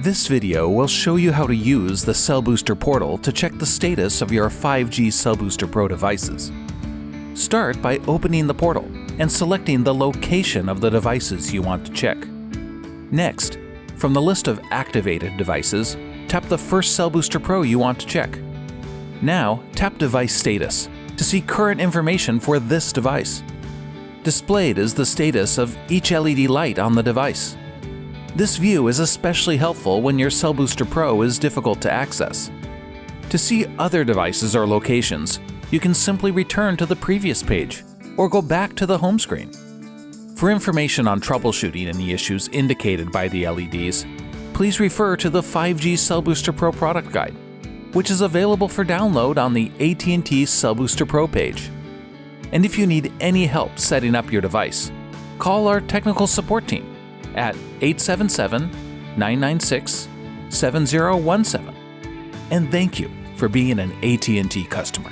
This video will show you how to use the Cell Booster portal to check the status of your 5G Cell Booster Pro devices. Start by opening the portal and selecting the location of the devices you want to check. Next, from the list of activated devices, tap the first Cell Booster Pro you want to check. Now, tap Device Status to see current information for this device. Displayed is the status of each LED light on the device. This view is especially helpful when your Cell Booster Pro is difficult to access. To see other devices or locations, you can simply return to the previous page or go back to the home screen. For information on troubleshooting any issues indicated by the LEDs, please refer to the 5G Cell Booster Pro product guide, which is available for download on the AT&T Cell Booster Pro page. And if you need any help setting up your device, call our technical support team at 877-996-7017. And thank you for being an AT&T customer.